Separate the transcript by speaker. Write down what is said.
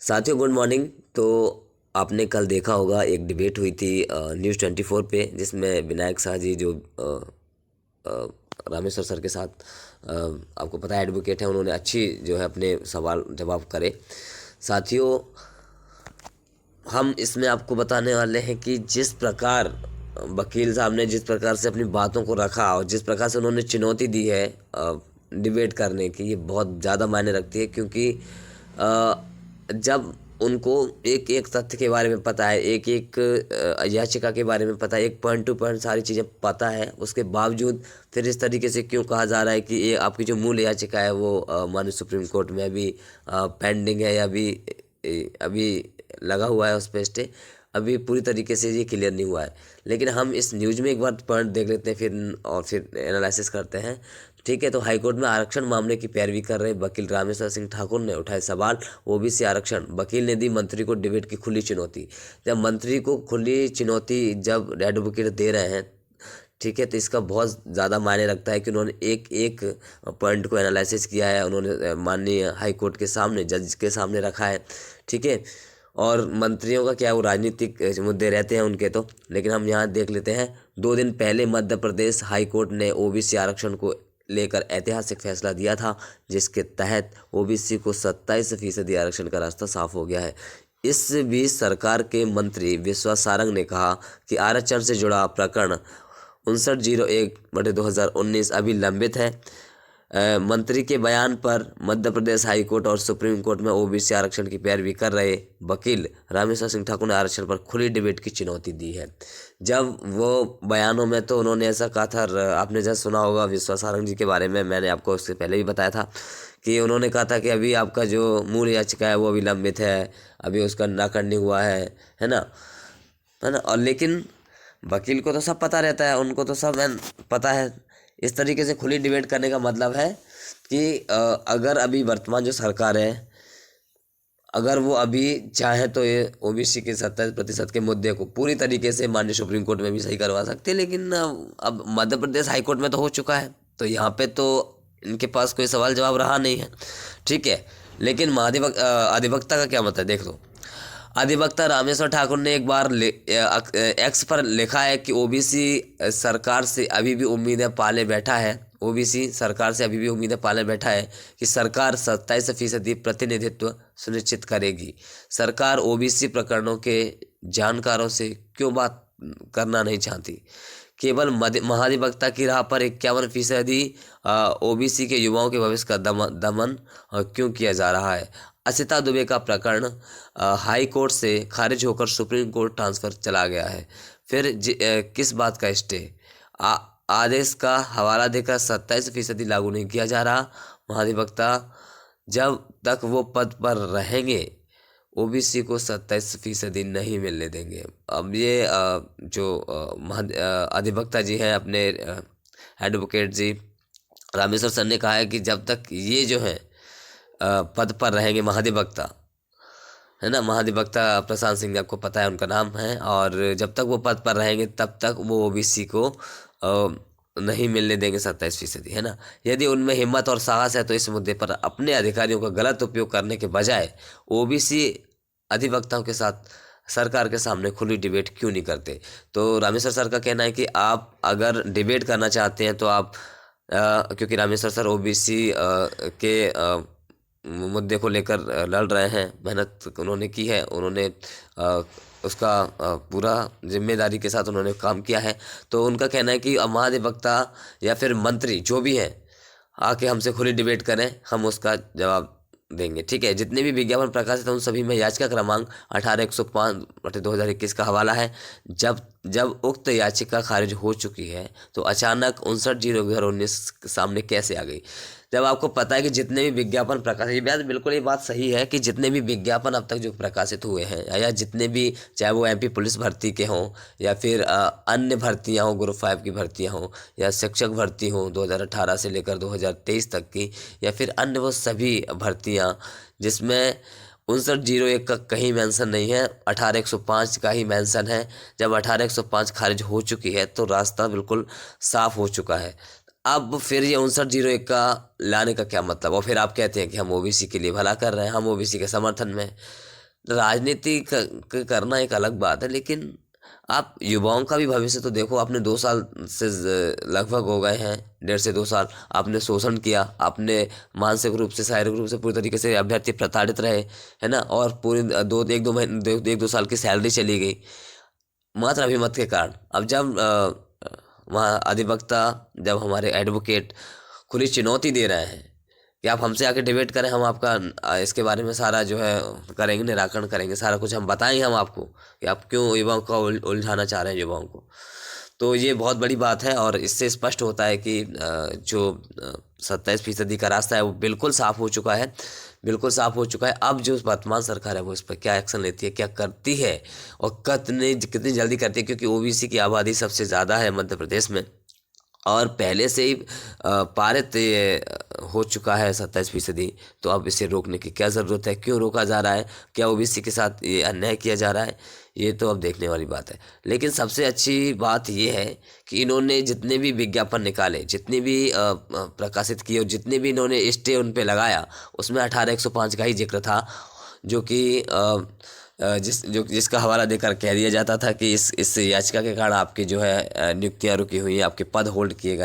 Speaker 1: साथियों good morning. तो आपने कल देखा होगा एक डिबेट हुई थी न्यूज़ 24 पे, जिसमें विनायक शाह जी जो अ, रामेश्वर सर के साथ आपको पता है एडवोकेट हैं, उन्होंने अच्छी जो है अपने सवाल जवाब करे। साथियों, हम इसमें आपको बताने वाले हैं कि जिस प्रकार वकील साहब ने जिस प्रकार से अपनी बातों को रखा और जिस प्रकार से उन्होंने चुनौती दी है डिबेट करने की, ये बहुत ज़्यादा मायने रखती है। क्योंकि जब उनको एक एक तथ्य के बारे में पता है, एक एक याचिका के बारे में पता है, एक पॉइंट टू पॉइंट सारी चीज़ें पता है, उसके बावजूद फिर इस तरीके से क्यों कहा जा रहा है कि ये आपकी जो मूल याचिका है वो माननीय सुप्रीम कोर्ट में अभी पेंडिंग है या अभी लगा हुआ है उस पर स्टे, अभी पूरी तरीके से ये क्लियर नहीं हुआ है। लेकिन हम इस न्यूज़ में एक बार पॉइंट देख लेते हैं फिर एनालिसिस करते हैं। ठीक है, तो हाईकोर्ट में आरक्षण मामले की पैरवी कर रहे वकील रामेश्वर सिंह ठाकुर ने उठाए सवाल। ओबीसी आरक्षण, वकील ने दी मंत्री को डिबेट की खुली चुनौती। जब मंत्री को खुली चुनौती जब एडवोकेट दे रहे हैं, ठीक है, तो इसका बहुत ज़्यादा मायने रखता है कि उन्होंने एक एक पॉइंट को एनालिसिस किया है, उन्होंने माननीय हाई कोर्ट के सामने जज के सामने रखा है। ठीक है, और मंत्रियों का क्या है, वो राजनीतिक मुद्दे रहते हैं उनके तो। लेकिन हम यहाँ देख लेते हैं, 2 दिन पहले मध्य प्रदेश हाई कोर्ट ने ओबीसी आरक्षण को लेकर ऐतिहासिक फैसला दिया था, जिसके तहत ओबीसी को 27% आरक्षण का रास्ता साफ हो गया है। इस बीच सरकार के मंत्री विश्वास सारंग ने कहा कि आरक्षण से जुड़ा प्रकरण 5901/2019 अभी लंबित है। मंत्री के बयान पर मध्य प्रदेश हाई कोर्ट और सुप्रीम कोर्ट में ओबीसी आरक्षण की पैरवी कर रहे वकील रामेश्वर सिंह ठाकुर ने आरक्षण पर खुली डिबेट की चुनौती दी है। जब वो बयानों में तो उन्होंने ऐसा कहा था, आपने जैसे सुना होगा विश्वास सारंग जी के बारे में, मैंने आपको उससे पहले भी बताया था कि उन्होंने कहा था कि अभी आपका जो मूल याचिका है वो अभी लंबित है, अभी उसका निराकरण नहीं हुआ है ना, है ना। और लेकिन वकील को तो सब पता रहता है, उनको तो सब पता है। इस तरीके से खुली डिबेट करने का मतलब है कि अगर अभी वर्तमान जो सरकार है, अगर वो अभी चाहे तो ये ओबीसी के 27% के मुद्दे को पूरी तरीके से माननीय सुप्रीम कोर्ट में भी सही करवा सकते हैं। लेकिन अब मध्य प्रदेश हाई कोर्ट में तो हो चुका है, तो यहाँ पे तो इनके पास कोई सवाल जवाब रहा नहीं है। ठीक है, लेकिन अधिवक्ता का क्या मत है, देख लो। अधिवक्ता रामेश्वर ठाकुर ने एक बार एक्स पर लिखा है कि ओबीसी सरकार से अभी भी उम्मीदें पाले बैठा है। ओबीसी सरकार से अभी भी उम्मीदें पाले बैठा है कि सरकार 27% प्रतिनिधित्व सुनिश्चित करेगी। सरकार ओबीसी प्रकरणों के जानकारों से क्यों बात करना नहीं चाहती? केवल महाधिवक्ता की राह पर 51% ओबीसी के युवाओं के भविष्य का दमन क्यों किया जा रहा है? असिता दुबे का प्रकरण हाई कोर्ट से खारिज होकर सुप्रीम कोर्ट ट्रांसफर चला गया है। फिर किस बात का स्टे? आदेश का हवाला देकर 27% लागू नहीं किया जा रहा। महाधिवक्ता जब तक वो पद पर रहेंगे ओबीसी को 27% नहीं मिलने देंगे। अब ये जो अधिवक्ता जी हैं अपने एडवोकेट जी रामेश्वर सर ने कहा है कि जब तक ये जो है पद पर रहेंगे महाधिवक्ता, है ना, महाधिवक्ता प्रशांत सिंह, आपको पता है उनका नाम है, और जब तक वो पद पर रहेंगे तब तक वो ओबीसी को नहीं मिलने देंगे 27%, है ना। यदि उनमें हिम्मत और साहस है तो इस मुद्दे पर अपने अधिकारियों का गलत उपयोग करने के बजाय ओबीसी अधिवक्ताओं के साथ सरकार के सामने खुली डिबेट क्यों नहीं करते? तो रामेश्वर सर का कहना है कि आप अगर डिबेट करना चाहते हैं तो आप क्योंकि रामेश्वर सर ओबीसी के मुद्दे को लेकर लड़ रहे हैं, मेहनत उन्होंने की है, उन्होंने उसका पूरा जिम्मेदारी के साथ उन्होंने काम किया है। तो उनका कहना है कि महाधिवक्ता या फिर मंत्री जो भी हैं आके हमसे खुली डिबेट करें, हम उसका जवाब देंगे। ठीक है, जितने भी विज्ञापन प्रकाशित हैं उन सभी में याचिका क्रमांक 18105/2021 का हवाला है। जब जब उक्त याचिका खारिज हो चुकी है तो अचानक 59/2019 सामने कैसे आ गई? जब आपको पता है कि जितने भी विज्ञापन प्रकाशित, बिल्कुल ये बात सही है कि जितने भी विज्ञापन अब तक जो प्रकाशित हुए हैं, या जितने भी, चाहे वो एमपी पुलिस भर्ती के हों या फिर अन्य भर्तियां हों, ग्रुप 5 की भर्तियां हों, या शिक्षक भर्ती हों 2018 से लेकर 2023 तक की, या फिर अन्य वो सभी भर्तियां जिसमें 5901 का कहीं मेंशन नहीं है, 18105 का ही मेंशन है। जब 18105 खारिज हो चुकी है तो रास्ता बिल्कुल साफ हो चुका है। अब फिर ये 5901 का लाने का क्या मतलब? और फिर आप कहते हैं कि हम ओबीसी के लिए भला कर रहे हैं, हम ओबीसी के समर्थन में। राजनीति करना एक अलग बात है, लेकिन आप युवाओं का भी भविष्य तो देखो। आपने 2 साल से लगभग हो गए हैं, 1.5 से 2 साल आपने शोषण किया, आपने मानसिक रूप से, शारीरिक रूप से पूरी तरीके से अभ्यर्थी प्रताड़ित रहे, है ना। और पूरी एक दो साल की सैलरी चली गई मात्र अभिमत के कारण। अब जब वहाँ अधिवक्ता, जब हमारे एडवोकेट खुली चुनौती दे रहे हैं कि आप हमसे आके डिबेट करें, हम आपका इसके बारे में सारा जो है करेंगे, निराकरण करेंगे, सारा कुछ हम बताएंगे हम आपको कि आप क्यों युवाओं को उलझाना चाह रहे हैं युवाओं को। तो ये बहुत बड़ी बात है और इससे स्पष्ट होता है कि जो 27% का रास्ता है वो बिल्कुल साफ हो चुका है, बिल्कुल साफ हो चुका है। अब जो वर्तमान सरकार है वो इस पर क्या एक्शन लेती है, क्या करती है और कितनी जल्दी करती है, क्योंकि ओबीसी की आबादी सबसे ज़्यादा है मध्य प्रदेश में और पहले से ही पारित ये हो चुका है 27%। तो अब इसे रोकने की क्या ज़रूरत है, क्यों रोका जा रहा है, क्या ओबीसी के साथ ये अन्याय किया जा रहा है, ये तो अब देखने वाली बात है। लेकिन सबसे अच्छी बात ये है कि इन्होंने जितने भी विज्ञापन निकाले, जितने भी प्रकाशित किए और जितने भी इन्होंने स्टे उन पे लगाया, उसमें 18-105 का ही जिक्र था, जो कि जिसका हवाला देकर कह दिया जाता था कि इस याचिका के कारण आपकी जो है नियुक्तियां रुकी हुई हैं, आपके पद होल्ड किए गए।